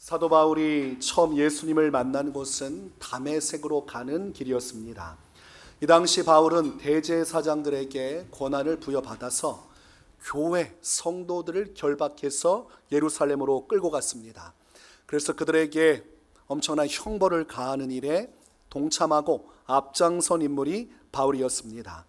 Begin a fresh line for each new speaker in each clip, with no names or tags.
사도 바울이 처음 예수님을 만난 곳은 다메섹으로 가는 길이었습니다. 이 당시 바울은 대제사장들에게 권한을 부여받아서 교회 성도들을 결박해서 예루살렘으로 끌고 갔습니다. 그래서 그들에게 엄청난 형벌을 가하는 일에 동참하고 앞장선 인물이 바울이었습니다.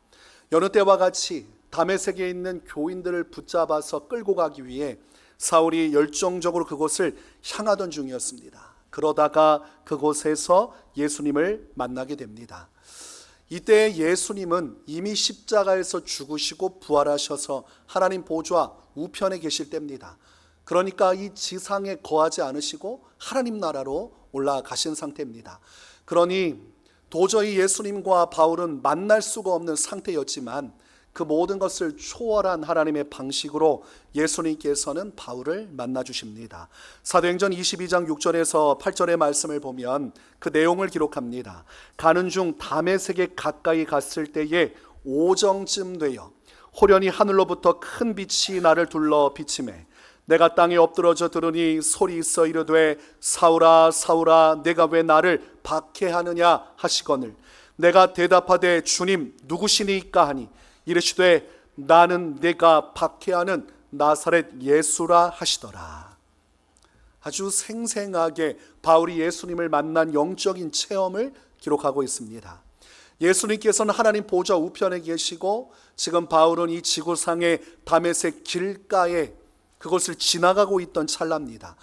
여느 때와 같이 다메섹에 있는 교인들을 붙잡아서 끌고 가기 위해 사울이 열정적으로 그곳을 향하던 중이었습니다. 그러다가 그곳에서 예수님을 만나게 됩니다. 이때 예수님은 이미 십자가에서 죽으시고 부활하셔서 하나님 보좌 우편에 계실 때입니다. 그러니까 이 지상에 거하지 않으시고 하나님 나라로 올라가신 상태입니다. 그러니 도저히 예수님과 바울은 만날 수가 없는 상태였지만 그 모든 것을 초월한 하나님의 방식으로 예수님께서는 바울을 만나 주십니다. 사도행전 22장 6절에서 8절의 말씀을 보면 그 내용을 기록합니다. 가는 중 다메섹에 가까이 갔을 때에 오정쯤 되어 호련히 하늘로부터 큰 빛이 나를 둘러 비치매 내가 땅에 엎드러져 들으니 소리 있어 이르되 사울아 사울아 내가 왜 나를 박해하느냐 하시거늘 내가 대답하되 주님 누구시니까 하니 이르시되 나는 내가 박해하는 나사렛 예수라 하시더라. 아주 생생하게 바울이 예수님을 만난 영적인 체험을 기록하고 있습니다. 예수님께서는 하나님 보좌 우편에 계시고 지금 바울은 이 지구상의 다메섹 길가에 그것을 지나가고 있던 찰나입니다.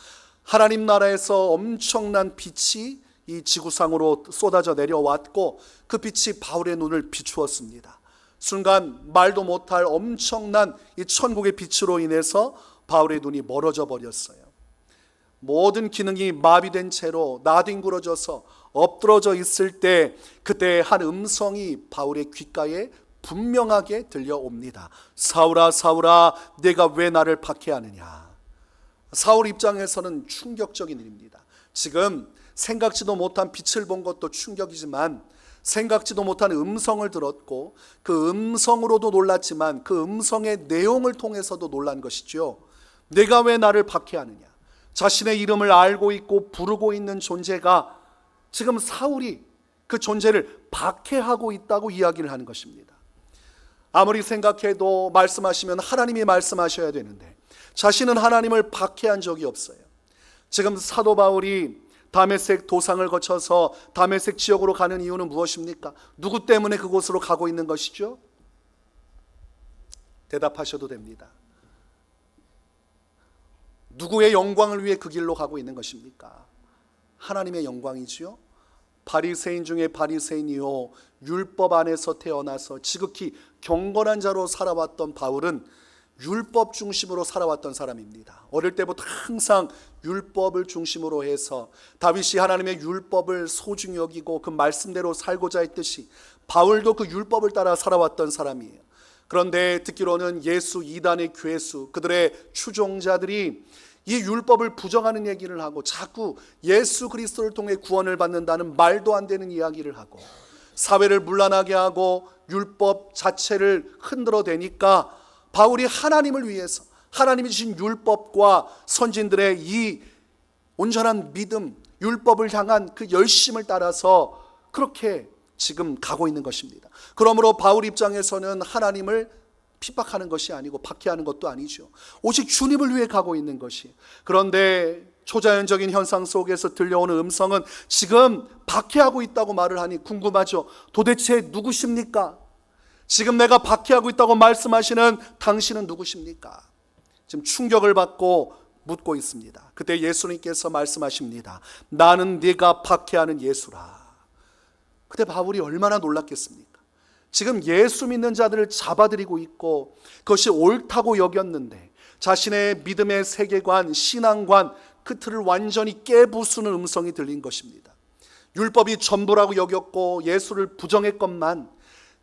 하나님 나라에서 엄청난 빛이 이 지구상으로 쏟아져 내려왔고 그 빛이 바울의 눈을 비추었습니다. 순간 말도 못할 엄청난 이 천국의 빛으로 인해서 바울의 눈이 멀어져 버렸어요. 모든 기능이 마비된 채로 나뒹굴어져서 엎드러져 있을 때 그때 한 음성이 바울의 귓가에 분명하게 들려옵니다. 사울아 사울아 내가 왜 나를 박해하느냐. 사울 입장에서는 충격적인 일입니다. 지금 생각지도 못한 빛을 본 것도 충격이지만 생각지도 못한 음성을 들었고 그 음성으로도 놀랐지만 그 음성의 내용을 통해서도 놀란 것이죠. 내가 왜 나를 박해하느냐. 자신의 이름을 알고 있고 부르고 있는 존재가 지금 사울이 그 존재를 박해하고 있다고 이야기를 하는 것입니다. 아무리 생각해도 말씀하시면 하나님이 말씀하셔야 되는데 자신은 하나님을 박해한 적이 없어요. 지금 사도 바울이 다메섹 도상을 거쳐서 다메섹 지역으로 가는 이유는 무엇입니까? 누구 때문에 그곳으로 가고 있는 것이죠? 대답하셔도 됩니다. 누구의 영광을 위해 그 길로 가고 있는 것입니까? 하나님의 영광이지요. 바리새인 중에 바리새인이요 율법 안에서 태어나서 지극히 경건한 자로 살아왔던 바울은 율법 중심으로 살아왔던 사람입니다. 어릴 때부터 항상 율법을 중심으로 해서 다윗이 하나님의 율법을 소중히 여기고 그 말씀대로 살고자 했듯이 바울도 그 율법을 따라 살아왔던 사람이에요. 그런데 듣기로는 예수 이단의 괴수 그들의 추종자들이 이 율법을 부정하는 얘기를 하고 자꾸 예수 그리스도를 통해 구원을 받는다는 말도 안 되는 이야기를 하고 사회를 문란하게 하고 율법 자체를 흔들어대니까 바울이 하나님을 위해서 하나님이 주신 율법과 선진들의 이 온전한 믿음, 율법을 향한 그 열심을 따라서 그렇게 지금 가고 있는 것입니다. 그러므로 바울 입장에서는 하나님을 핍박하는 것이 아니고 박해하는 것도 아니죠. 오직 주님을 위해 가고 있는 것이. 그런데 초자연적인 현상 속에서 들려오는 음성은 지금 박해하고 있다고 말을 하니 궁금하죠. 도대체 누구십니까? 지금 내가 박해하고 있다고 말씀하시는 당신은 누구십니까? 지금 충격을 받고 묻고 있습니다. 그때 예수님께서 말씀하십니다. 나는 네가 박해하는 예수라. 그때 바울이 얼마나 놀랐겠습니까? 지금 예수 믿는 자들을 잡아들이고 있고 그것이 옳다고 여겼는데 자신의 믿음의 세계관, 신앙관 그 틀을 완전히 깨부수는 음성이 들린 것입니다. 율법이 전부라고 여겼고 예수를 부정했건만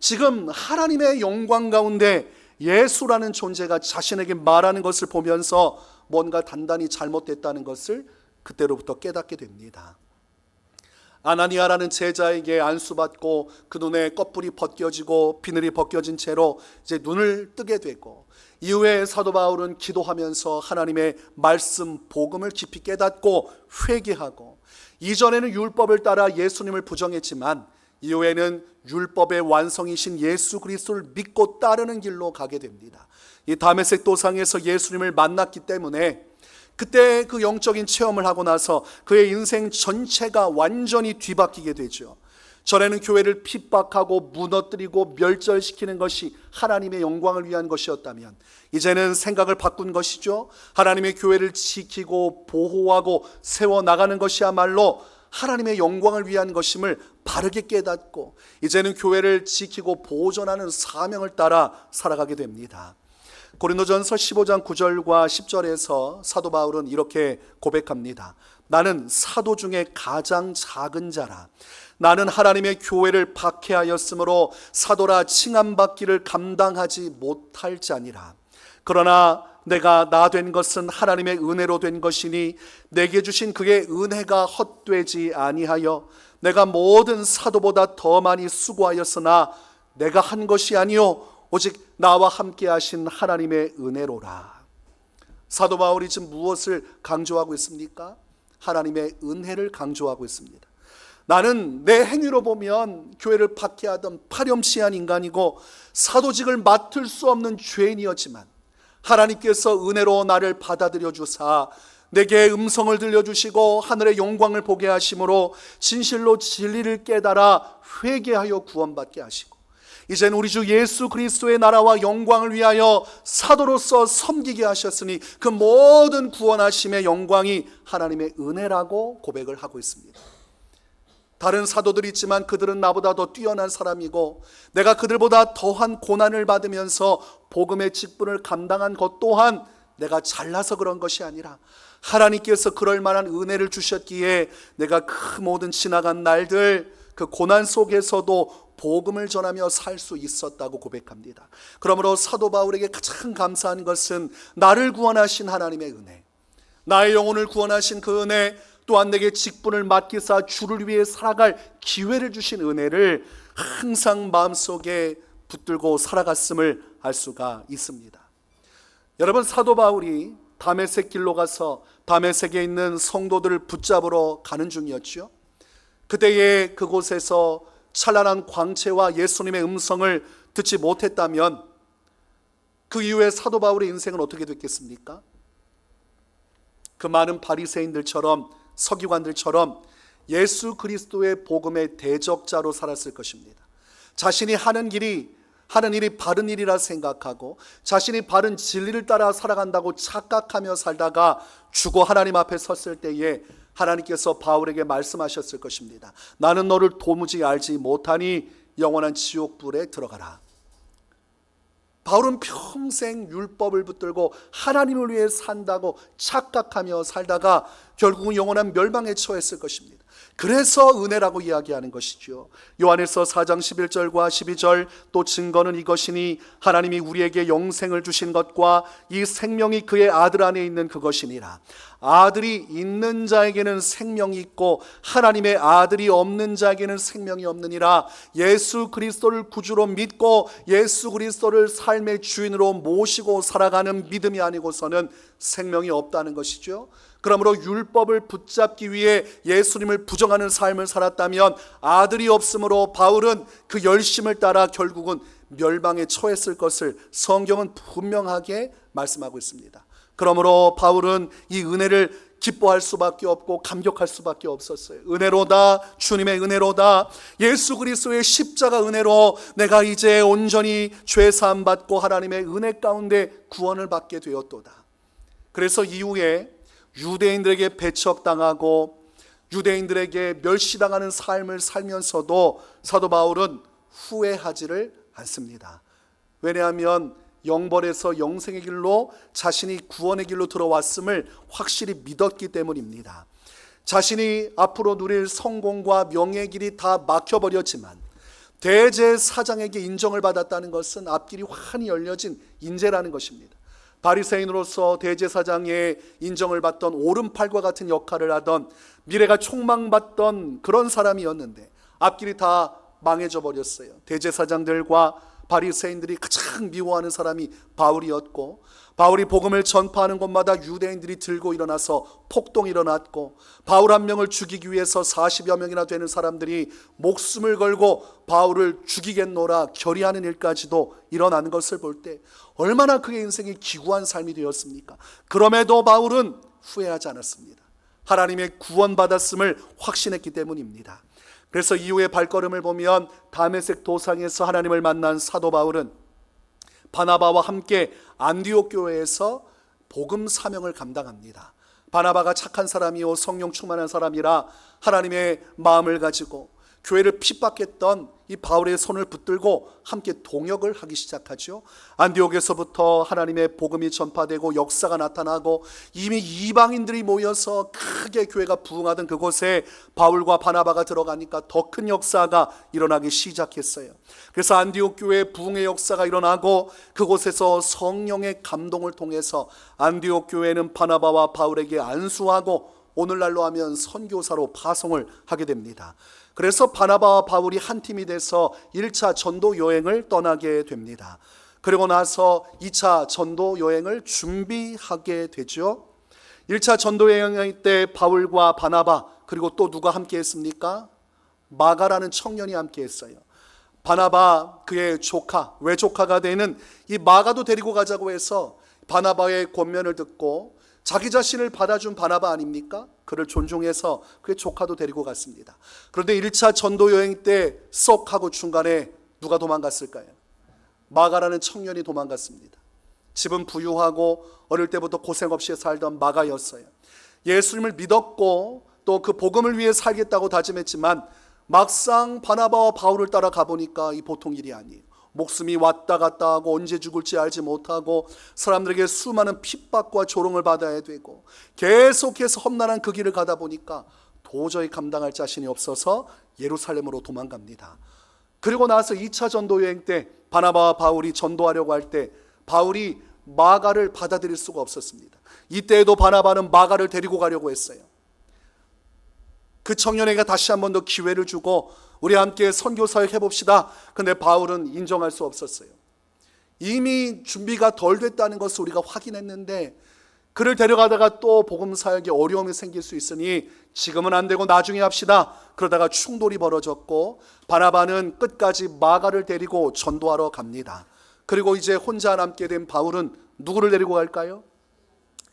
지금 하나님의 영광 가운데 예수라는 존재가 자신에게 말하는 것을 보면서 뭔가 단단히 잘못됐다는 것을 그때로부터 깨닫게 됩니다. 아나니아라는 제자에게 안수받고 그 눈에 꺼풀이 벗겨지고 비늘이 벗겨진 채로 이제 눈을 뜨게 되고, 이후에 사도 바울은 기도하면서 하나님의 말씀 복음을 깊이 깨닫고 회개하고, 이전에는 율법을 따라 예수님을 부정했지만 이후에는 율법의 완성이신 예수 그리스도를 믿고 따르는 길로 가게 됩니다. 이 다메섹 도상에서 예수님을 만났기 때문에 그때 그 영적인 체험을 하고 나서 그의 인생 전체가 완전히 뒤바뀌게 되죠. 전에는 교회를 핍박하고 무너뜨리고 멸절시키는 것이 하나님의 영광을 위한 것이었다면, 이제는 생각을 바꾼 것이죠. 하나님의 교회를 지키고 보호하고 세워나가는 것이야말로 하나님의 영광을 위한 것임을 바르게 깨닫고, 이제는 교회를 지키고 보존하는 사명을 따라 살아가게 됩니다. 고린도전서 15장 9절과 10절에서 사도 바울은 이렇게 고백합니다. 나는 사도 중에 가장 작은 자라. 나는 하나님의 교회를 박해하였으므로 사도라 칭함받기를 감당하지 못할 자니라. 그러나 내가 나 된 것은 하나님의 은혜로 된 것이니 내게 주신 그의 은혜가 헛되지 아니하여 내가 모든 사도보다 더 많이 수고하였으나 내가 한 것이 아니요 오직 나와 함께 하신 하나님의 은혜로라. 사도 바울이 지금 무엇을 강조하고 있습니까? 하나님의 은혜를 강조하고 있습니다. 나는 내 행위로 보면 교회를 박해하던 파렴치한 인간이고 사도직을 맡을 수 없는 죄인이었지만, 하나님께서 은혜로 나를 받아들여 주사 내게 음성을 들려주시고 하늘의 영광을 보게 하심으로 진실로 진리를 깨달아 회개하여 구원받게 하시고, 이제는 우리 주 예수 그리스도의 나라와 영광을 위하여 사도로서 섬기게 하셨으니 그 모든 구원하심의 영광이 하나님의 은혜라고 고백을 하고 있습니다. 다른 사도들이 있지만 그들은 나보다 더 뛰어난 사람이고 내가 그들보다 더한 고난을 받으면서 복음의 직분을 감당한 것 또한 내가 잘나서 그런 것이 아니라 하나님께서 그럴 만한 은혜를 주셨기에 내가 그 모든 지나간 날들 그 고난 속에서도 복음을 전하며 살 수 있었다고 고백합니다. 그러므로 사도 바울에게 가장 감사한 것은 나를 구원하신 하나님의 은혜, 나의 영혼을 구원하신 그 은혜, 또한 내게 직분을 맡기사 주를 위해 살아갈 기회를 주신 은혜를 항상 마음속에 붙들고 살아갔음을 알 수가 있습니다. 여러분, 사도 바울이 다메섹 길로 가서 다메섹에 있는 성도들을 붙잡으러 가는 중이었죠. 그때에 그곳에서 찬란한 광채와 예수님의 음성을 듣지 못했다면 그 이후에 사도 바울의 인생은 어떻게 됐겠습니까? 그 많은 바리새인들처럼 서기관들처럼 예수 그리스도의 복음의 대적자로 살았을 것입니다. 자신이 하는 일이 바른 일이라 생각하고 자신이 바른 진리를 따라 살아간다고 착각하며 살다가 죽어 하나님 앞에 섰을 때에 하나님께서 바울에게 말씀하셨을 것입니다. 나는 너를 도무지 알지 못하니 영원한 지옥불에 들어가라. 바울은 평생 율법을 붙들고 하나님을 위해 산다고 착각하며 살다가 결국은 영원한 멸망에 처했을 것입니다. 그래서 은혜라고 이야기하는 것이죠. 요한일서 4장 11절과 12절, 또 증거는 이것이니 하나님이 우리에게 영생을 주신 것과 이 생명이 그의 아들 안에 있는 그것이니라. 아들이 있는 자에게는 생명이 있고 하나님의 아들이 없는 자에게는 생명이 없느니라. 예수 그리스도를 구주로 믿고 예수 그리스도를 삶의 주인으로 모시고 살아가는 믿음이 아니고서는 생명이 없다는 것이죠. 그러므로 율법을 붙잡기 위해 예수님을 부정하는 삶을 살았다면 아들이 없으므로 바울은 그 열심을 따라 결국은 멸망에 처했을 것을 성경은 분명하게 말씀하고 있습니다. 그러므로 바울은 이 은혜를 기뻐할 수밖에 없고 감격할 수밖에 없었어요. 은혜로다, 주님의 은혜로다, 예수 그리스도의 십자가 은혜로 내가 이제 온전히 죄 사함 받고 하나님의 은혜 가운데 구원을 받게 되었도다. 그래서 이후에 유대인들에게 배척당하고 유대인들에게 멸시당하는 삶을 살면서도 사도 바울은 후회하지를 않습니다. 왜냐하면 영벌에서 영생의 길로 자신이 구원의 길로 들어왔음을 확실히 믿었기 때문입니다. 자신이 앞으로 누릴 성공과 명예의 길이 다 막혀버렸지만 대제사장에게 인정을 받았다는 것은 앞길이 환히 열려진 인재라는 것입니다. 바리새인으로서 대제사장의 인정을 받던 오른팔과 같은 역할을 하던 미래가 촉망받던 그런 사람이었는데 앞길이 다 망해져 버렸어요. 대제사장들과 바리새인들이 가장 미워하는 사람이 바울이었고, 바울이 복음을 전파하는 곳마다 유대인들이 들고 일어나서 폭동이 일어났고, 바울 한 명을 죽이기 위해서 40여 명이나 되는 사람들이 목숨을 걸고 바울을 죽이겠노라 결의하는 일까지도 일어나는 것을 볼 때 얼마나 그의 인생이 기구한 삶이 되었습니까? 그럼에도 바울은 후회하지 않았습니다. 하나님의 구원받았음을 확신했기 때문입니다. 그래서 이후의 발걸음을 보면 다메섹 도상에서 하나님을 만난 사도 바울은 바나바와 함께 안디옥 교회에서 복음 사명을 감당합니다. 바나바가 착한 사람이요 성령 충만한 사람이라 하나님의 마음을 가지고 교회를 핍박했던 이 바울의 손을 붙들고 함께 동역을 하기 시작하죠. 안디옥에서부터 하나님의 복음이 전파되고 역사가 나타나고 이미 이방인들이 모여서 크게 교회가 부흥하던 그곳에 바울과 바나바가 들어가니까 더 큰 역사가 일어나기 시작했어요. 그래서 안디옥 교회에 부흥의 역사가 일어나고 그곳에서 성령의 감동을 통해서 안디옥 교회는 바나바와 바울에게 안수하고 오늘날로 하면 선교사로 파송을 하게 됩니다. 그래서 바나바와 바울이 한 팀이 돼서 1차 전도 여행을 떠나게 됩니다. 그리고 나서 2차 전도 여행을 준비하게 되죠. 1차 전도 여행 때 바울과 바나바 그리고 또 누가 함께 했습니까? 마가라는 청년이 함께 했어요. 바나바 그의 조카, 외조카가 되는 이 마가도 데리고 가자고 해서 바나바의 권면을 듣고 자기 자신을 받아준 바나바 아닙니까? 그를 존중해서 그의 조카도 데리고 갔습니다. 그런데 1차 전도 여행 때 쏙 하고 중간에 누가 도망갔을까요? 마가라는 청년이 도망갔습니다. 집은 부유하고 어릴 때부터 고생 없이 살던 마가였어요. 예수님을 믿었고 또 그 복음을 위해 살겠다고 다짐했지만 막상 바나바와 바울을 따라 가보니까 이 보통 일이 아니에요. 목숨이 왔다 갔다 하고 언제 죽을지 알지 못하고 사람들에게 수많은 핍박과 조롱을 받아야 되고 계속해서 험난한 그 길을 가다 보니까 도저히 감당할 자신이 없어서 예루살렘으로 도망갑니다. 그리고 나서 2차 전도 여행 때 바나바와 바울이 전도하려고 할 때 바울이 마가를 받아들일 수가 없었습니다. 이때에도 바나바는 마가를 데리고 가려고 했어요. 그 청년에게 다시 한 번 더 기회를 주고 우리 함께 선교사역 해봅시다. 근데 바울은 인정할 수 없었어요. 이미 준비가 덜 됐다는 것을 우리가 확인했는데 그를 데려가다가 또 복음 사역에 어려움이 생길 수 있으니 지금은 안 되고 나중에 합시다. 그러다가 충돌이 벌어졌고 바나바는 끝까지 마가를 데리고 전도하러 갑니다. 그리고 이제 혼자 남게 된 바울은 누구를 데리고 갈까요?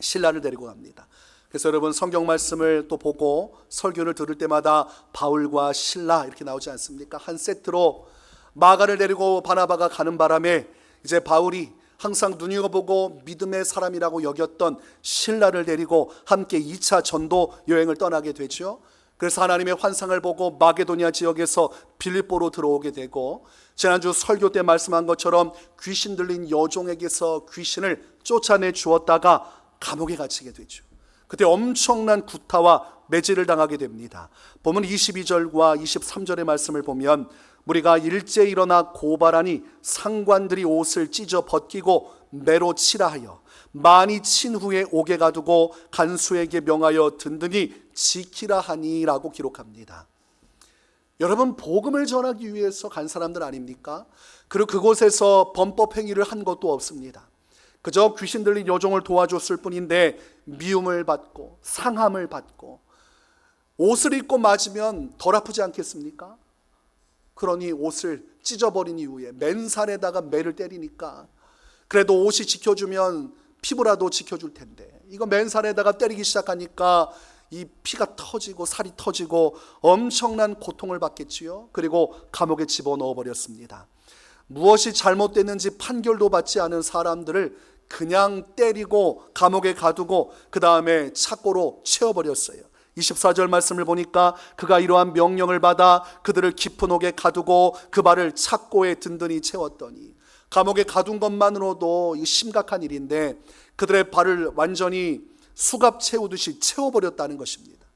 실라를 데리고 갑니다. 그래서 여러분 성경 말씀을 또 보고 설교를 들을 때마다 바울과 실라 이렇게 나오지 않습니까? 한 세트로 마가를 데리고 바나바가 가는 바람에 이제 바울이 항상 눈여겨보고 믿음의 사람이라고 여겼던 실라를 데리고 함께 2차 전도 여행을 떠나게 되죠. 그래서 하나님의 환상을 보고 마게도니아 지역에서 빌립보로 들어오게 되고 지난주 설교 때 말씀한 것처럼 귀신 들린 여종에게서 귀신을 쫓아내 주었다가 감옥에 갇히게 되죠. 그때 엄청난 구타와 매질을 당하게 됩니다. 보면 22절과 23절의 말씀을 보면 무리가 일제 일어나 고발하니 상관들이 옷을 찢어 벗기고 매로 치라 하여 많이 친 후에 옥에 가두고 간수에게 명하여 든든히 지키라 하니라고 기록합니다. 여러분 복음을 전하기 위해서 간 사람들 아닙니까? 그리고 그곳에서 범법 행위를 한 것도 없습니다. 그저 귀신 들린 여종을 도와줬을 뿐인데 미움을 받고 상함을 받고 옷을 입고 맞으면 덜 아프지 않겠습니까? 그러니 옷을 찢어버린 이후에 맨살에다가 매를 때리니까 그래도 옷이 지켜주면 피부라도 지켜줄 텐데 이거 맨살에다가 때리기 시작하니까 이 피가 터지고 살이 터지고 엄청난 고통을 받겠지요. 그리고 감옥에 집어넣어 버렸습니다. 무엇이 잘못됐는지 판결도 받지 않은 사람들을 그냥 때리고 감옥에 가두고 그 다음에 착고로 채워버렸어요. 24절 말씀을 보니까 그가 이러한 명령을 받아 그들을 깊은 옥에 가두고 그 발을 착고에 든든히 채웠더니 감옥에 가둔 것만으로도 심각한 일인데 그들의 발을 완전히 수갑 채우듯이 채워버렸다는 것입니다.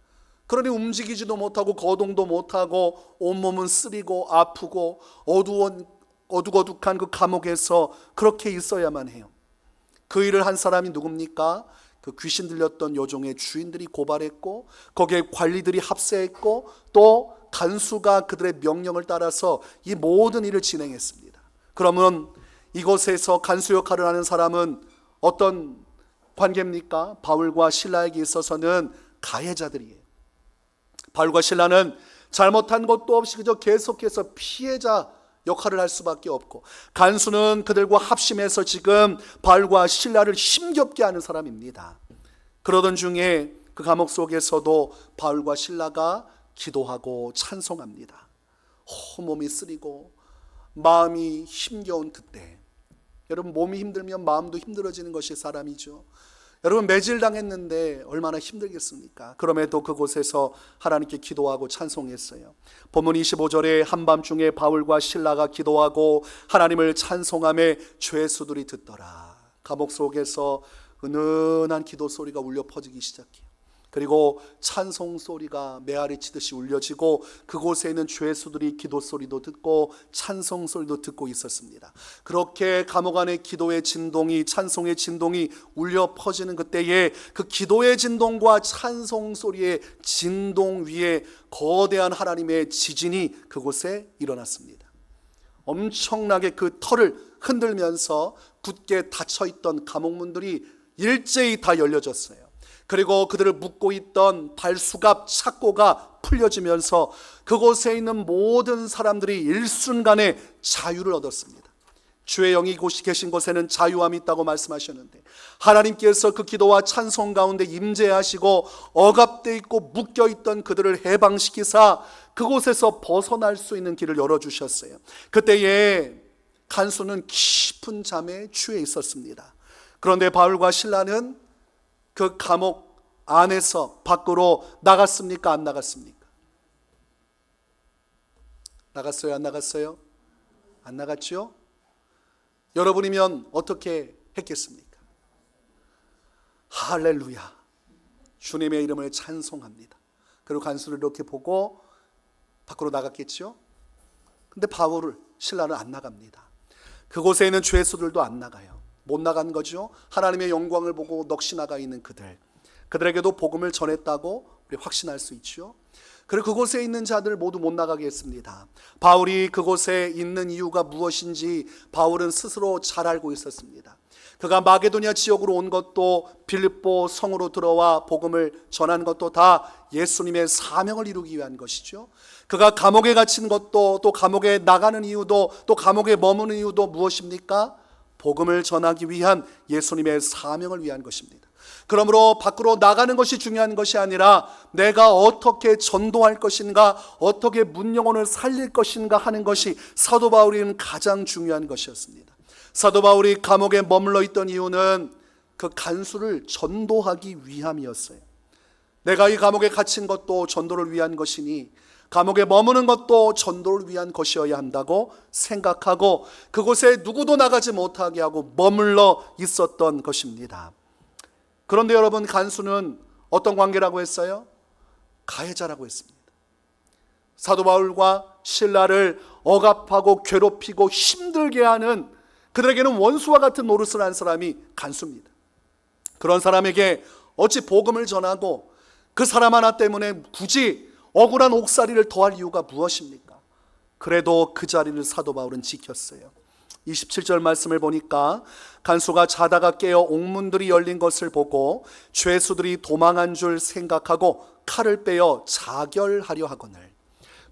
그러니 움직이지도 못하고 거동도 못하고 온몸은 쓰리고 아프고 어두워둑한 그 감옥에서 그렇게 있어야만 해요. 그 일을 한 사람이 누굽니까? 그 귀신 들렸던 요종의 주인들이 고발했고 거기에 관리들이 합세했고 또 간수가 그들의 명령을 따라서 이 모든 일을 진행했습니다. 그러면 이곳에서 간수 역할을 하는 사람은 어떤 관계입니까? 바울과 실라에게 있어서는 가해자들이에요. 바울과 실라는 잘못한 것도 없이 그저 계속해서 피해자 역할을 할 수밖에 없고, 간수는 그들과 합심해서 지금 바울과 실라를 힘겹게 하는 사람입니다. 그러던 중에 그 감옥 속에서도 바울과 실라가 기도하고 찬송합니다. 몸이 쓰리고 마음이 힘겨운 그때, 여러분 몸이 힘들면 마음도 힘들어지는 것이 사람이죠. 여러분 매질당했는데 얼마나 힘들겠습니까? 그럼에도 그곳에서 하나님께 기도하고 찬송했어요. 본문 25절에 한밤중에 바울과 실라가 기도하고 하나님을 찬송하며 죄수들이 듣더라. 감옥 속에서 은은한 기도 소리가 울려 퍼지기 시작해요. 그리고 찬송 소리가 메아리 치듯이 울려지고 그곳에 있는 죄수들이 기도 소리도 듣고 찬송 소리도 듣고 있었습니다. 그렇게 감옥 안에 기도의 진동이, 찬송의 진동이 울려 퍼지는 그때에 그 기도의 진동과 찬송 소리의 진동 위에 거대한 하나님의 지진이 그곳에 일어났습니다. 엄청나게 그 털을 흔들면서 굳게 닫혀있던 감옥문들이 일제히 다 열려졌어요. 그리고 그들을 묶고 있던 발수갑 착고가 풀려지면서 그곳에 있는 모든 사람들이 일순간에 자유를 얻었습니다. 주의 영이 계신 곳에는 자유함이 있다고 말씀하셨는데, 하나님께서 그 기도와 찬송 가운데 임재하시고 억압되어 있고 묶여 있던 그들을 해방시키사 그곳에서 벗어날 수 있는 길을 열어주셨어요. 그때에 간수는 깊은 잠에 취해 있었습니다. 그런데 바울과 실라는 그 감옥 안에서 밖으로 나갔습니까? 안 나갔습니까? 나갔어요? 안 나갔어요? 안 나갔죠? 여러분이면 어떻게 했겠습니까? 할렐루야, 주님의 이름을 찬송합니다. 그리고 간수를 이렇게 보고 밖으로 나갔겠죠? 근데 바울을, 실라는 안 나갑니다. 그곳에 있는 죄수들도 안 나가요. 못 나간 거죠. 하나님의 영광을 보고 넋이 나가 있는 그들에게도 복음을 전했다고 우리 확신할 수 있죠. 그리고 그곳에 있는 자들 모두 못 나가게 했습니다. 바울이 그곳에 있는 이유가 무엇인지 바울은 스스로 잘 알고 있었습니다. 그가 마게도냐 지역으로 온 것도, 빌립보 성으로 들어와 복음을 전한 것도 다 예수님의 사명을 이루기 위한 것이죠. 그가 감옥에 갇힌 것도, 또 감옥에 나가는 이유도, 또 감옥에 머무는 이유도 무엇입니까? 복음을 전하기 위한 예수님의 사명을 위한 것입니다. 그러므로 밖으로 나가는 것이 중요한 것이 아니라 내가 어떻게 전도할 것인가, 어떻게 문영혼을 살릴 것인가 하는 것이 사도 바울에게는 가장 중요한 것이었습니다. 사도 바울이 감옥에 머물러 있던 이유는 그 간수를 전도하기 위함이었어요. 내가 이 감옥에 갇힌 것도 전도를 위한 것이니 감옥에 머무는 것도 전도를 위한 것이어야 한다고 생각하고 그곳에 누구도 나가지 못하게 하고 머물러 있었던 것입니다. 그런데 여러분, 간수는 어떤 관계라고 했어요? 가해자라고 했습니다. 사도 바울과 실라를 억압하고 괴롭히고 힘들게 하는, 그들에게는 원수와 같은 노릇을 한 사람이 간수입니다. 그런 사람에게 어찌 복음을 전하고 그 사람 하나 때문에 굳이 억울한 옥살이를 더할 이유가 무엇입니까? 그래도 그 자리를 사도 바울은 지켰어요. 27절 말씀을 보니까 간수가 자다가 깨어 옥문들이 열린 것을 보고 죄수들이 도망한 줄 생각하고 칼을 빼어 자결하려 하거늘.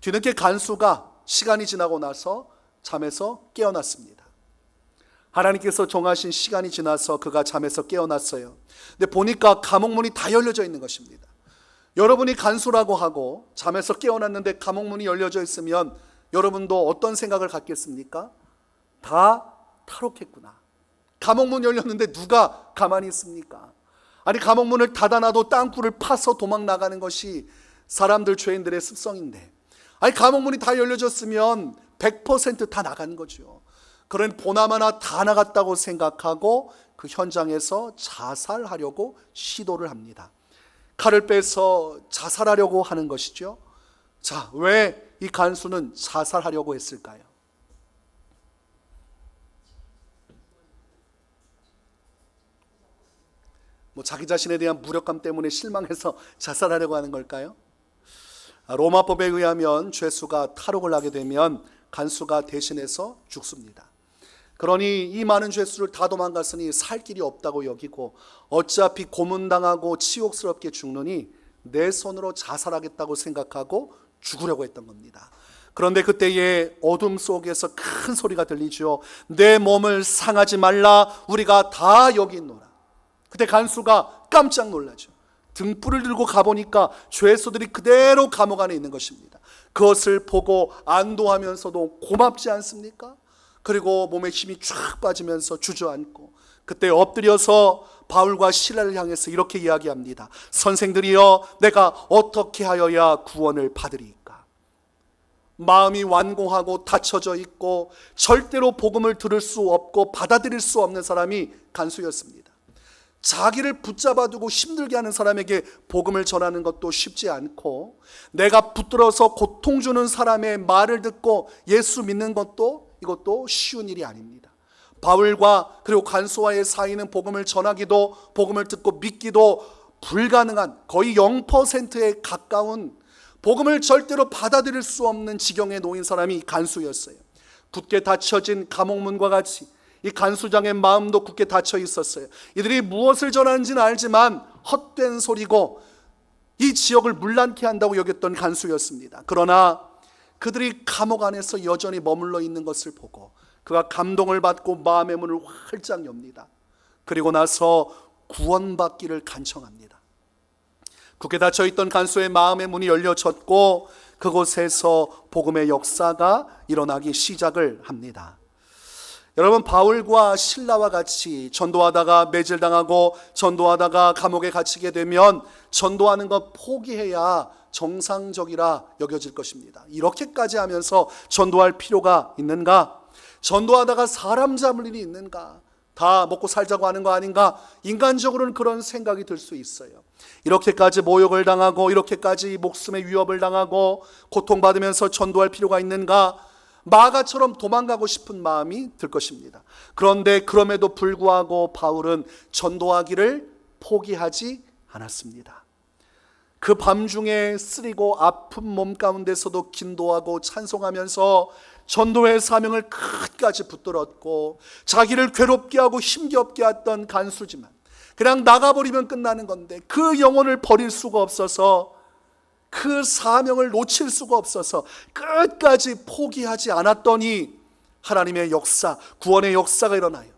뒤늦게 간수가 시간이 지나고 나서 잠에서 깨어났습니다. 하나님께서 정하신 시간이 지나서 그가 잠에서 깨어났어요. 근데 보니까 감옥문이 다 열려져 있는 것입니다. 여러분이 간수라고 하고 잠에서 깨어났는데 감옥문이 열려져 있으면 여러분도 어떤 생각을 갖겠습니까? 다 탈옥했구나. 감옥문 열렸는데 누가 가만히 있습니까? 아니, 감옥문을 닫아놔도 땅굴을 파서 도망 나가는 것이 사람들, 죄인들의 습성인데, 아니 감옥문이 다 열려졌으면 100% 다 나간 거죠. 그런 보나마나 다 나갔다고 생각하고 그 현장에서 자살하려고 시도를 합니다. 칼을 빼서 자살하려고 하는 것이죠. 자, 왜 이 간수는 자살하려고 했을까요? 자기 자신에 대한 무력감 때문에 실망해서 자살하려고 하는 걸까요? 로마법에 의하면 죄수가 탈옥을 하게 되면 간수가 대신해서 죽습니다. 그러니 이 많은 죄수를 다 도망갔으니 살 길이 없다고 여기고 어차피 고문당하고 치욕스럽게 죽느니 내 손으로 자살하겠다고 생각하고 죽으려고 했던 겁니다. 그런데 그때에 어둠 속에서 큰 소리가 들리죠. 내 몸을 상하지 말라, 우리가 다 여기 있노라. 그때 간수가 깜짝 놀라죠. 등불을 들고 가보니까 죄수들이 그대로 감옥 안에 있는 것입니다. 그것을 보고 안도하면서도 고맙지 않습니까? 그리고 몸에 힘이 쫙 빠지면서 주저앉고 그때 엎드려서 바울과 실라를 향해서 이렇게 이야기합니다. 선생들이여, 내가 어떻게 하여야 구원을 받으리까? 마음이 완고하고 닫혀져 있고 절대로 복음을 들을 수 없고 받아들일 수 없는 사람이 간수였습니다. 자기를 붙잡아두고 힘들게 하는 사람에게 복음을 전하는 것도 쉽지 않고, 내가 붙들어서 고통 주는 사람의 말을 듣고 예수 믿는 것도 이것도 쉬운 일이 아닙니다. 바울과 그리고 간수와의 사이는 복음을 전하기도 복음을 듣고 믿기도 불가능한 거의 0%에 가까운, 복음을 절대로 받아들일 수 없는 지경에 놓인 사람이 간수였어요. 굳게 닫혀진 감옥문과 같이 이 간수장의 마음도 굳게 닫혀 있었어요. 이들이 무엇을 전하는지는 알지만 헛된 소리고 이 지역을 문란케 한다고 여겼던 간수였습니다. 그러나 그들이 감옥 안에서 여전히 머물러 있는 것을 보고 그가 감동을 받고 마음의 문을 활짝 엽니다. 그리고 나서 구원받기를 간청합니다. 굳게 닫혀있던 간수의 마음의 문이 열려졌고 그곳에서 복음의 역사가 일어나기 시작을 합니다. 여러분, 바울과 실라와 같이 전도하다가 매질당하고 전도하다가 감옥에 갇히게 되면 전도하는 것 포기해야 정상적이라 여겨질 것입니다. 이렇게까지 하면서 전도할 필요가 있는가? 전도하다가 사람 잡을 일이 있는가? 다 먹고 살자고 하는 거 아닌가? 인간적으로는 그런 생각이 들 수 있어요. 이렇게까지 모욕을 당하고 이렇게까지 목숨의 위협을 당하고 고통받으면서 전도할 필요가 있는가? 마가처럼 도망가고 싶은 마음이 들 것입니다. 그런데 그럼에도 불구하고 바울은 전도하기를 포기하지 않았습니다. 그 밤중에 쓰리고 아픈 몸 가운데서도 기도하고 찬송하면서 전도의 사명을 끝까지 붙들었고, 자기를 괴롭게 하고 힘겹게 했던 간수지만 그냥 나가버리면 끝나는 건데 그 영혼을 버릴 수가 없어서, 그 사명을 놓칠 수가 없어서 끝까지 포기하지 않았더니 하나님의 역사, 구원의 역사가 일어나요.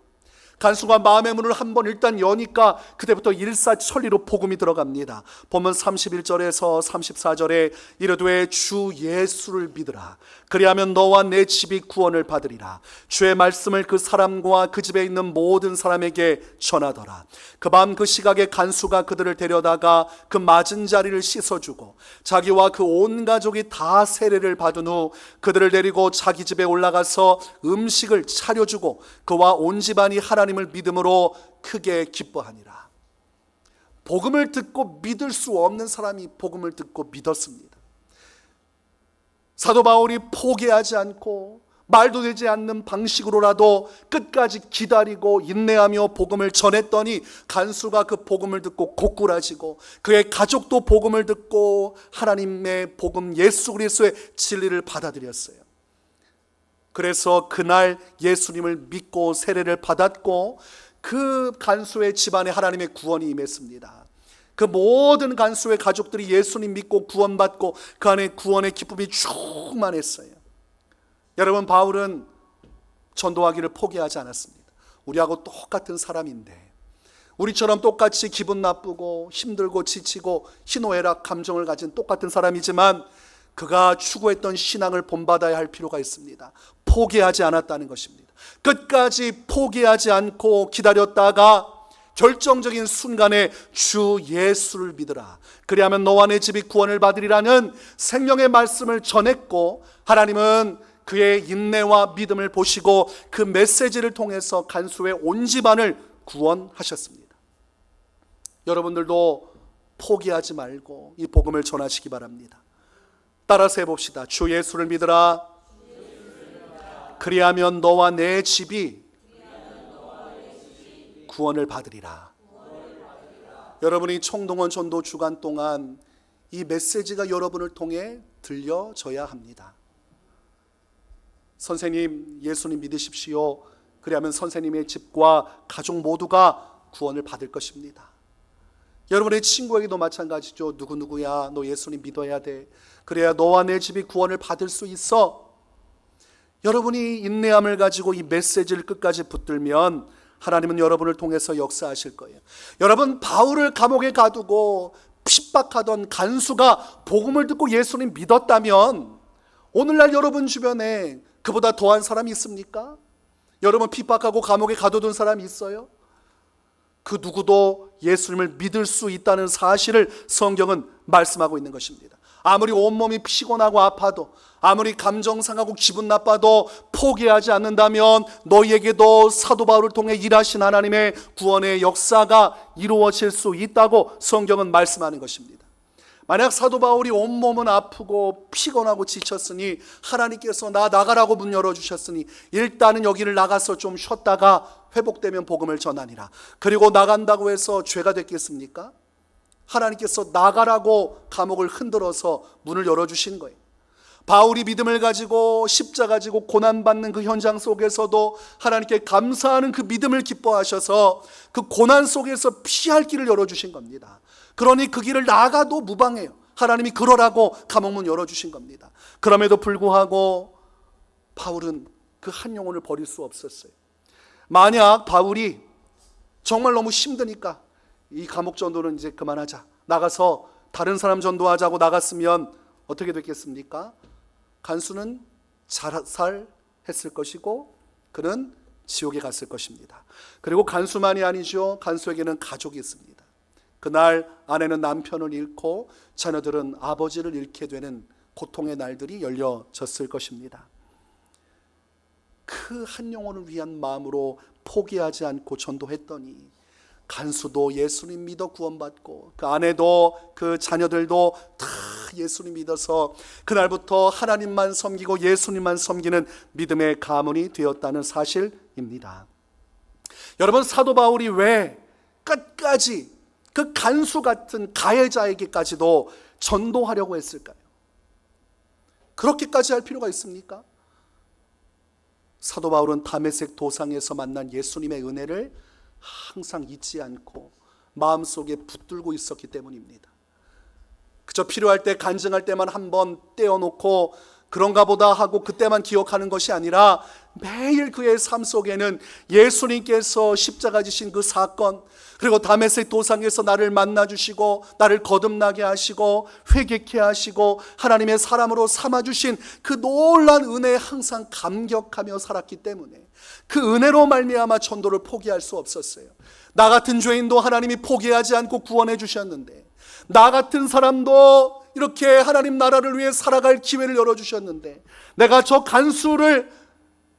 간수가 마음의 문을 한번 일단 여니까 그때부터 일사천리로 복음이 들어갑니다. 보면 31절에서 34절에 이르되 주 예수를 믿으라. 그리하면 너와 내 집이 구원을 받으리라. 주의 말씀을 그 사람과 그 집에 있는 모든 사람에게 전하더라. 그 밤 그 시각에 간수가 그들을 데려다가 그 맞은 자리를 씻어주고 자기와 그 온 가족이 다 세례를 받은 후 그들을 데리고 자기 집에 올라가서 음식을 차려주고 그와 온 집안이 하나님을 믿음으로 크게 기뻐하니라. 복음을 듣고 믿을 수 없는 사람이 복음을 듣고 믿었습니다. 사도 바울이 포기하지 않고 말도 되지 않는 방식으로라도 끝까지 기다리고 인내하며 복음을 전했더니 간수가 그 복음을 듣고 고꾸라지고 그의 가족도 복음을 듣고 하나님의 복음 예수 그리스도의 진리를 받아들였어요. 그래서 그날 예수님을 믿고 세례를 받았고 그 간수의 집안에 하나님의 구원이 임했습니다. 그 모든 간수의 가족들이 예수님 믿고 구원받고 그 안에 구원의 기쁨이 충만했어요. 여러분, 바울은 전도하기를 포기하지 않았습니다. 우리하고 똑같은 사람인데, 우리처럼 똑같이 기분 나쁘고 힘들고 지치고 희노애락 감정을 가진 똑같은 사람이지만 그가 추구했던 신앙을 본받아야 할 필요가 있습니다. 포기하지 않았다는 것입니다. 끝까지 포기하지 않고 기다렸다가 결정적인 순간에 주 예수를 믿으라. 그리하면 너와 내 집이 구원을 받으리라는 생명의 말씀을 전했고, 하나님은 그의 인내와 믿음을 보시고 그 메시지를 통해서 간수의 온 집안을 구원하셨습니다. 여러분들도 포기하지 말고 이 복음을 전하시기 바랍니다. 따라서 해봅시다. 주 예수를 믿으라. 그리하면 너와 내 집이 구원을 받으리라. 여러분이 총동원 전도 주간 동안 이 메시지가 여러분을 통해 들려져야 합니다. 선생님, 예수님 믿으십시오. 그리하면 선생님의 집과 가족 모두가 구원을 받을 것입니다. 여러분의 친구에게도 마찬가지죠. 누구누구야, 너 예수님 믿어야 돼. 그래야 너와 내 집이 구원을 받을 수 있어. 여러분이 인내함을 가지고 이 메시지를 끝까지 붙들면 하나님은 여러분을 통해서 역사하실 거예요. 여러분, 바울을 감옥에 가두고 핍박하던 간수가 복음을 듣고 예수님 믿었다면 오늘날 여러분 주변에 그보다 더한 사람이 있습니까? 여러분 핍박하고 감옥에 가둬둔 사람이 있어요? 그 누구도 예수님을 믿을 수 있다는 사실을 성경은 말씀하고 있는 것입니다. 아무리 온몸이 피곤하고 아파도, 아무리 감정 상하고 기분 나빠도 포기하지 않는다면 너희에게도 사도 바울을 통해 일하신 하나님의 구원의 역사가 이루어질 수 있다고 성경은 말씀하는 것입니다. 만약 사도 바울이 온몸은 아프고 피곤하고 지쳤으니 하나님께서 나 나가라고 문 열어주셨으니 일단은 여기를 나가서 좀 쉬었다가 회복되면 복음을 전하니라. 그리고 나간다고 해서 죄가 됐겠습니까? 하나님께서 나가라고 감옥을 흔들어서 문을 열어주신 거예요. 바울이 믿음을 가지고 십자가 지고 고난받는 그 현장 속에서도 하나님께 감사하는 그 믿음을 기뻐하셔서 그 고난 속에서 피할 길을 열어주신 겁니다. 그러니 그 길을 나가도 무방해요. 하나님이 그러라고 감옥문 열어주신 겁니다. 그럼에도 불구하고 바울은 그 한 영혼을 버릴 수 없었어요. 만약 바울이 정말 너무 힘드니까 이 감옥 전도는 이제 그만하자, 나가서 다른 사람 전도하자고 나갔으면 어떻게 됐겠습니까? 간수는 자살했을 것이고 그는 지옥에 갔을 것입니다. 그리고 간수만이 아니죠. 간수에게는 가족이 있습니다. 그날 아내는 남편을 잃고 자녀들은 아버지를 잃게 되는 고통의 날들이 열려졌을 것입니다. 그 한 영혼을 위한 마음으로 포기하지 않고 전도했더니 간수도 예수님 믿어 구원받고 그 아내도 그 자녀들도 다 예수님 믿어서 그날부터 하나님만 섬기고 예수님만 섬기는 믿음의 가문이 되었다는 사실입니다. 여러분, 사도 바울이 왜 끝까지 그 간수 같은 가해자에게까지도 전도하려고 했을까요? 그렇게까지 할 필요가 있습니까? 사도 바울은 다메섹 도상에서 만난 예수님의 은혜를 항상 잊지 않고 마음속에 붙들고 있었기 때문입니다. 그저 필요할 때 간증할 때만 한번 떼어놓고 그런가 보다 하고 그때만 기억하는 것이 아니라 매일 그의 삶 속에는 예수님께서 십자가 지신 그 사건, 그리고 다메섹 도상에서 나를 만나주시고 나를 거듭나게 하시고 회개케 하시고 하나님의 사람으로 삼아주신 그 놀라운 은혜에 항상 감격하며 살았기 때문에 그 은혜로 말미암아 전도를 포기할 수 없었어요. 나 같은 죄인도 하나님이 포기하지 않고 구원해 주셨는데, 나 같은 사람도 이렇게 하나님 나라를 위해 살아갈 기회를 열어주셨는데 내가 저 간수를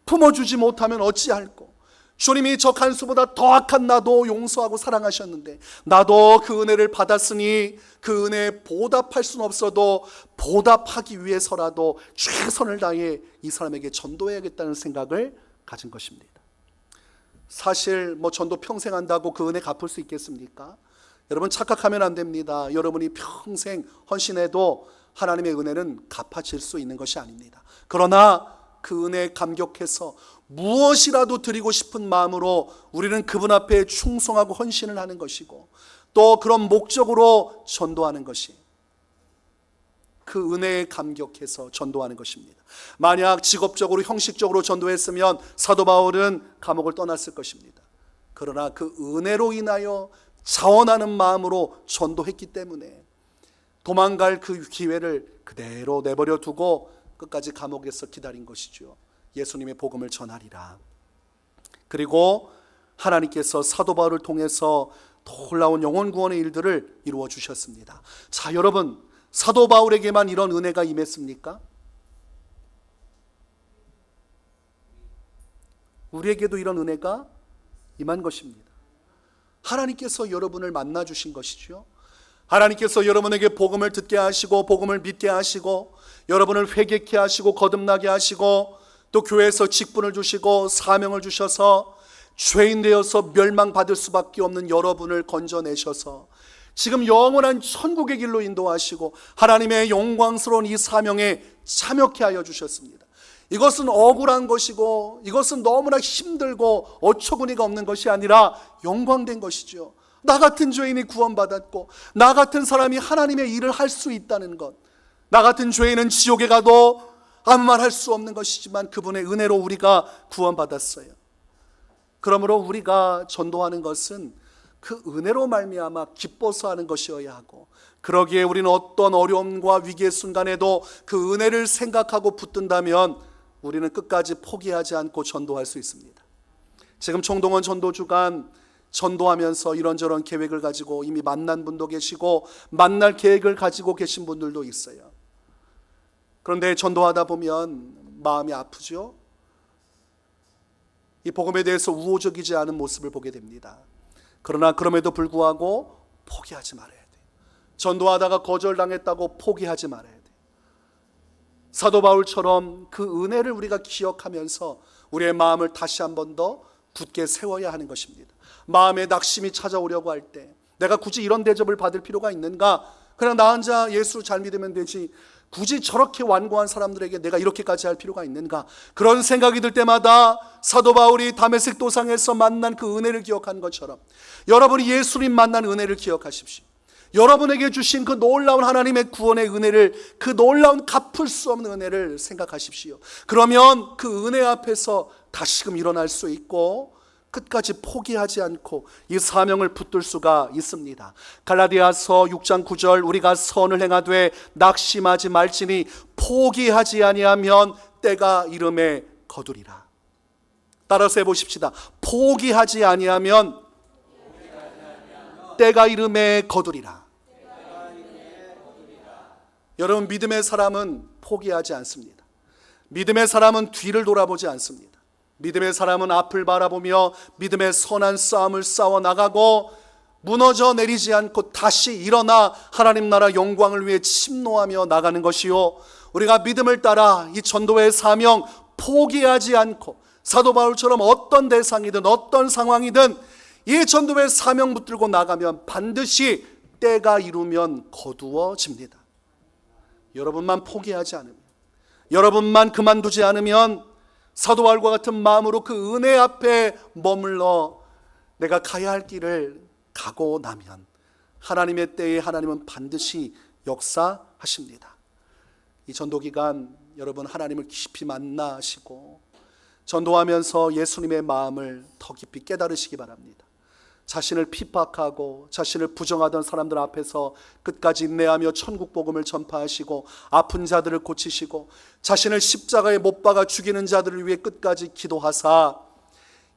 품어주지 못하면 어찌할꼬. 주님이 저 간수보다 더 악한 나도 용서하고 사랑하셨는데 나도 그 은혜를 받았으니 그 은혜에 보답할 수는 없어도 보답하기 위해서라도 최선을 다해 이 사람에게 전도해야겠다는 생각을 가진 것입니다. 사실 전도 평생 한다고 그 은혜 갚을 수 있겠습니까? 여러분, 착각하면 안 됩니다. 여러분이 평생 헌신해도 하나님의 은혜는 갚아질 수 있는 것이 아닙니다. 그러나 그 은혜에 감격해서 무엇이라도 드리고 싶은 마음으로 우리는 그분 앞에 충성하고 헌신을 하는 것이고 또 그런 목적으로 전도하는 것이 그 은혜에 감격해서 전도하는 것입니다. 만약 직업적으로 형식적으로 전도했으면 사도 바울은 감옥을 떠났을 것입니다. 그러나 그 은혜로 인하여 자원하는 마음으로 전도했기 때문에 도망갈 그 기회를 그대로 내버려 두고 끝까지 감옥에서 기다린 것이죠. 예수님의 복음을 전하리라. 그리고 하나님께서 사도 바울을 통해서 놀라운 영혼 구원의 일들을 이루어 주셨습니다. 자, 여러분, 사도 바울에게만 이런 은혜가 임했습니까? 우리에게도 이런 은혜가 임한 것입니다. 하나님께서 여러분을 만나 주신 것이죠. 하나님께서 여러분에게 복음을 듣게 하시고 복음을 믿게 하시고 여러분을 회개케 하시고 거듭나게 하시고 또 교회에서 직분을 주시고 사명을 주셔서 죄인 되어서 멸망받을 수밖에 없는 여러분을 건져내셔서 지금 영원한 천국의 길로 인도하시고 하나님의 영광스러운 이 사명에 참여케 하여 주셨습니다. 이것은 억울한 것이고 이것은 너무나 힘들고 어처구니가 없는 것이 아니라 영광된 것이죠. 나 같은 죄인이 구원받았고 나 같은 사람이 하나님의 일을 할 수 있다는 것, 나 같은 죄인은 지옥에 가도 아무 말 할 수 없는 것이지만 그분의 은혜로 우리가 구원받았어요. 그러므로 우리가 전도하는 것은 그 은혜로 말미암아 기뻐서 하는 것이어야 하고, 그러기에 우리는 어떤 어려움과 위기의 순간에도 그 은혜를 생각하고 붙든다면 우리는 끝까지 포기하지 않고 전도할 수 있습니다. 지금 총동원 전도주간 전도하면서 이런저런 계획을 가지고 이미 만난 분도 계시고 만날 계획을 가지고 계신 분들도 있어요. 그런데 전도하다 보면 마음이 아프죠. 이 복음에 대해서 우호적이지 않은 모습을 보게 됩니다. 그러나 그럼에도 불구하고 포기하지 말아야 돼요. 전도하다가 거절당했다고 포기하지 말아야 돼요. 사도 바울처럼 그 은혜를 우리가 기억하면서 우리의 마음을 다시 한 번 더 굳게 세워야 하는 것입니다. 마음에 낙심이 찾아오려고 할 때 내가 굳이 이런 대접을 받을 필요가 있는가? 그냥 나 혼자 예수를 잘 믿으면 되지, 굳이 저렇게 완고한 사람들에게 내가 이렇게까지 할 필요가 있는가? 그런 생각이 들 때마다 사도 바울이 다메섹 도상에서 만난 그 은혜를 기억한 것처럼 여러분이 예수님 만난 은혜를 기억하십시오. 여러분에게 주신 그 놀라운 하나님의 구원의 은혜를, 그 놀라운 갚을 수 없는 은혜를 생각하십시오. 그러면 그 은혜 앞에서 다시금 일어날 수 있고 끝까지 포기하지 않고 이 사명을 붙들 수가 있습니다. 갈라디아서 6장 9절, 우리가 선을 행하되 낙심하지 말지니 포기하지 아니하면 때가 이름에 거두리라. 따라서 해보십시다. 포기하지 아니하면 때가 이름에 거두리라. 여러분, 믿음의 사람은 포기하지 않습니다. 믿음의 사람은 뒤를 돌아보지 않습니다. 믿음의 사람은 앞을 바라보며 믿음의 선한 싸움을 싸워 나가고 무너져 내리지 않고 다시 일어나 하나님 나라 영광을 위해 침노하며 나가는 것이요, 우리가 믿음을 따라 이 전도의 사명 포기하지 않고 사도 바울처럼 어떤 대상이든 어떤 상황이든 이 전도의 사명 붙들고 나가면 반드시 때가 이루면 거두어집니다. 여러분만 포기하지 않으면, 여러분만 그만두지 않으면 사도 바울과 같은 마음으로 그 은혜 앞에 머물러 내가 가야 할 길을 가고 나면 하나님의 때에 하나님은 반드시 역사하십니다. 이 전도기간 여러분 하나님을 깊이 만나시고 전도하면서 예수님의 마음을 더 깊이 깨달으시기 바랍니다. 자신을 핍박하고 자신을 부정하던 사람들 앞에서 끝까지 인내하며 천국 복음을 전파하시고 아픈 자들을 고치시고 자신을 십자가에 못 박아 죽이는 자들을 위해 끝까지 기도하사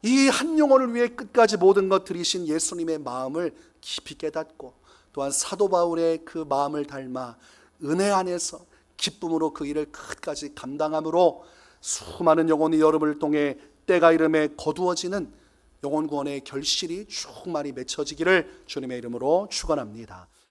이 한 영혼을 위해 끝까지 모든 것 들이신 예수님의 마음을 깊이 깨닫고 또한 사도 바울의 그 마음을 닮아 은혜 안에서 기쁨으로 그 일을 끝까지 감당함으로 수많은 영혼이 여러분을 통해 때가 이름에 거두어지는 영혼 구원의 결실이 충만히 맺혀지기를 주님의 이름으로 축원합니다.